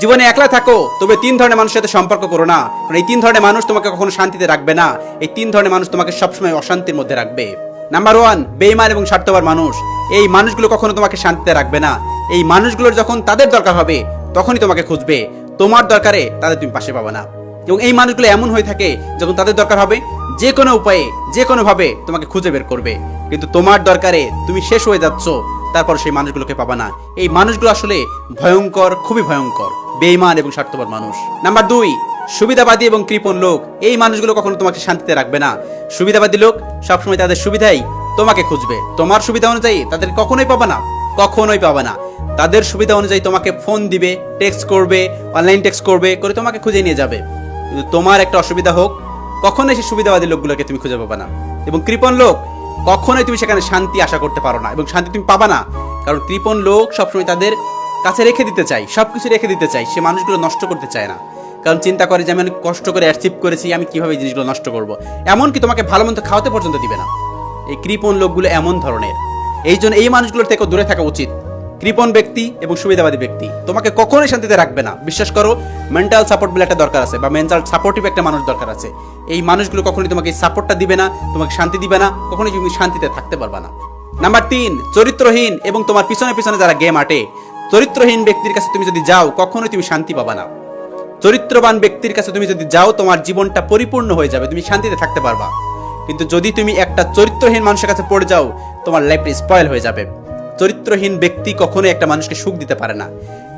জীবনে একলা থাকো, তবে 3 ধরনের মানুষের সাথে সম্পর্ক করো না, কারণ এই 3 ধরনের মানুষ তোমাকে কখনো শান্তিতে রাখবে না। এই 3 ধরনের মানুষ তোমাকে সবসময় অশান্তির মধ্যে রাখবে। নাম্বার 1, বেঈমান এবং স্বার্থপর মানুষ। এই মানুষগুলো কখনো তোমাকে শান্তিতে রাখবে না। এই মানুষগুলোর যখন তাদের দরকার হবে তখনই তোমাকে খুঁজবে, তোমার দরকারে তাদের তুমি পাশে পাবে না। এবং এই মানুষগুলো এমন হয়ে থাকে, যখন তাদের দরকার হবে যে কোনো উপায়ে যে কোনো ভাবে তোমাকে খুঁজে বের করবে, কিন্তু তোমার দরকারে তুমি শেষ হয়ে যাচ্ছ, তারপর সেই মানুষগুলোকে পাবা না। এই মানুষগুলো আসলে ভয়ঙ্কর, খুবই ভয়ঙ্কর, বেঈমান এবং স্বার্থপর মানুষ। নাম্বার 2, সুবিধাবাদী এবং কৃপণ লোক। এই মানুষগুলো কখনো তোমাকে শান্তিতে রাখবে না। সুবিধাবাদী লোক সবসময় তাদের সুবিধাই তোমাকে খুঁজবে, তোমার সুবিধা অনুযায়ী তাদের কখনোই পাবা না, কখনোই পাবা না। তাদের সুবিধা অনুযায়ী তোমাকে ফোন দিবে, টেক্সট করবে, অনলাইন টেক্সট করবে, করে তোমাকে খুঁজে নিয়ে যাবে, কিন্তু তোমার একটা অসুবিধা হোক, কখনোই সেই সুবিধাবাদী লোকগুলোকে তুমি খুঁজে পাবা না। এবং কৃপণ লোক, কখনোই তুমি সেখানে শান্তি আশা করতে পারো না এবং শান্তি তুমি পাবা না, কারণ কৃপণ লোক সবসময় তাদের কাছে রেখে দিতে চায়, সবকিছু রেখে দিতে চায়, সে মানুষগুলো নষ্ট করতে চায় না, কারণ চিন্তা করে যে আমি অনেক কষ্ট করে অ্যাচিভ করেছি, আমি কিভাবে এই জিনিসগুলো নষ্ট করব। এমনকি তোমাকে ভালো মন্দ খাওয়াতে পর্যন্ত দিবে না। এই কৃপণ লোকগুলো এমন ধরনের, এই জন্য এই মানুষগুলোর থেকে দূরে থাকা উচিত। কৃপণ ব্যক্তি এবং সুবিধাবাদী ব্যক্তি তোমাকে কখনোই শান্তিতে রাখবে না। বিশ্বাস করো, মেন্টাল সাপোর্ট বলে একটা দরকার আছে, বা মেন্টাল সাপোর্টিভ একটা মানুষ দরকার আছে। এই মানুষগুলো কখনোই তোমাকে এই সাপোর্টটা দিবে না, তোমাকে শান্তি দিবে না, কখনোই তুমি শান্তিতে থাকতে পারবে না। নাম্বার 3, চরিত্রহীন এবং তোমার পিছনে পিছনে যারা গেম আটে। চরিত্রহীন ব্যক্তির কাছে তুমি যদি যাও, কখনোই তুমি শান্তি পাবা না। চরিত্রবান ব্যক্তির কাছে তুমি যদি যাও, তোমার জীবনটা পরিপূর্ণ হয়ে যাবে, তুমি শান্তিতে থাকতে পারবা। কিন্তু যদি তুমি একটা চরিত্রহীন মানুষের কাছে পড়ে যাও, তোমার লাইফটা স্পয়েল হয়ে যাবে। চরিত্রহীন ব্যক্তি কখনোই একটা মানুষকে সুখ দিতে পারে না,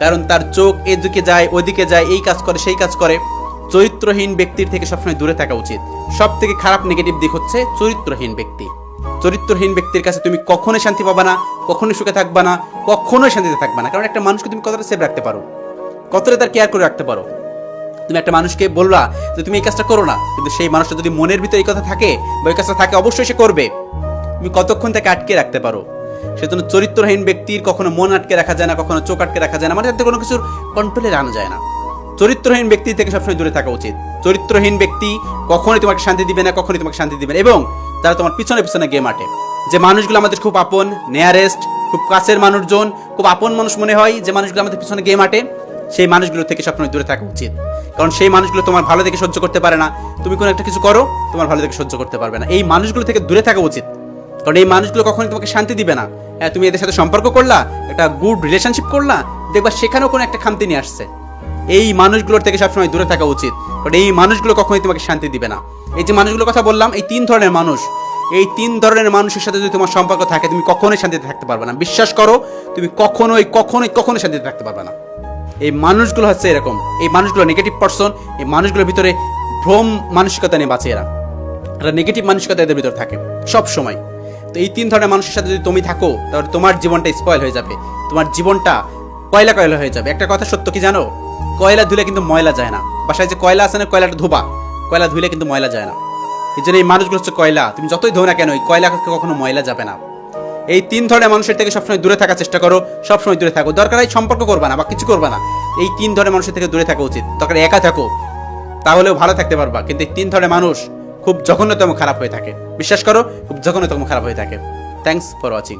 কারণ তার চোখ এদিকে যায় ওইদিকে যায়, এই কাজ করে সেই কাজ করে। চরিত্রহীন ব্যক্তির থেকে সবসময় দূরে থাকা উচিত। সব থেকে খারাপ নেগেটিভ দিক হচ্ছে চরিত্রহীন ব্যক্তি। চরিত্রহীন ব্যক্তির কাছে তুমি কখনোই শান্তি পাবা না, কখনোই সুখে থাকবা না, কখনোই শান্তিতে থাকবা না। কারণ একটা মানুষকে তুমি কতটা সেভ রাখতে পারো, কতটা তার কেয়ার করে রাখতে পারো। তুমি একটা মানুষকে বললা যে তুমি এই কাজটা করো না, কিন্তু সেই মানুষটা যদি মনের ভিতরে এই কথা থাকে বা এই কাজটা থাকে, অবশ্যই সে করবে। তুমি কতক্ষণ তাকে আটকে রাখতে পারো। সেজন্য চরিত্রহীন ব্যক্তির কখনো মন আটকে রাখা যায় না, কখনো চোখ আটকে রাখা যায় না, মানে তাদের কোনো কিছুর কন্ট্রোলে আনা যায় না। চরিত্রহীন ব্যক্তি থেকে সবসময় দূরে থাকা উচিত। চরিত্রহীন ব্যক্তি কখনোই তোমাকে শান্তি দিবে না, কখনোই তোমাকে শান্তি দিবে না, এবং তারা তোমার পিছনে পিছনে গেম আটে। যে মানুষগুলো আমাদের খুব আপন, নিয়ারেস্ট, খুব কাছের মানুষজন, খুব আপন মানুষ মনে হয়, যে মানুষগুলো আমাদের পিছনে গেম আটে, সেই মানুষগুলো থেকে সবসময় দূরে থাকা উচিত। কারণ সেই মানুষগুলো তোমার ভালো থেকে সহ্য করতে পারে না। তুমি কোনো একটা কিছু করো, তোমার ভালো থেকে সহ্য করতে পারবে না। এই মানুষগুলো থেকে দূরে থাকা উচিত, কারণ এই মানুষগুলো কখনোই তোমাকে শান্তি দিবে না। হ্যাঁ, তুমি এদের সাথে সম্পর্ক করলা, একটা গুড রিলেশনশিপ করলা, দেখবা সেখানেও কোনো একটা খামতি নিয়ে আসছে। এই মানুষগুলোর থেকে সবসময় দূরে থাকা উচিত, কারণ এই মানুষগুলো কখনোই তোমাকে শান্তি দিবে না। এই যে মানুষগুলোর কথা বললাম, এই 3 ধরনের মানুষ, এই 3 ধরনের মানুষের সাথে যদি তোমার সম্পর্ক থাকে, তুমি কখনোই শান্তিতে থাকতে পারবে না। বিশ্বাস করো, তুমি কখনোই কখনোই কখনোই শান্তিতে থাকতে পারবে না। এই মানুষগুলো হচ্ছে এরকম, এই মানুষগুলো নেগেটিভ পারসন। এই মানুষগুলোর ভিতরে ভ্রম মানসিকতা নিয়ে বাঁচে, এরা নেগেটিভ মানসিকতা এদের ভিতরে থাকে সব সময়। তো এই 3 ধরনের মানুষের সাথে যদি তুমি থাকো, তাহলে তোমার জীবনটা স্পয়েল হয়ে যাবে, তোমার জীবনটা কয়লা কয়লা হয়ে যাবে। একটা কথা সত্য কি জানো, কয়লা ধুলে কিন্তু ময়লা যায় না। বাসায় যে কয়লা আছে না, কয়লাটা ধোবা, কয়লা ধুলে কিন্তু ময়লা যায় না। এই জন্য এই মানুষগুলো হচ্ছে কয়লা, তুমি যতই ধো না কেন, এই কয়লা কখনো ময়লা যাবে না। এই 3 ধরনের মানুষের থেকে সবসময় দূরে থাকার চেষ্টা করো, সবসময় দূরে থাকো। দরকার হয় সম্পর্ক করবা না বা কিছু করবা না, এই 3 ধরনের মানুষের থেকে দূরে থাকা উচিত। দরকার একা থাকো, তাহলেও ভালো থাকতে পারবা, কিন্তু এই 3 ধরনের মানুষ খুব জঘন্যতম খারাপ হয়ে থাকে। বিশ্বাস করো, খুব জঘন্যতম খারাপ হয়ে থাকে। Thanks for watching.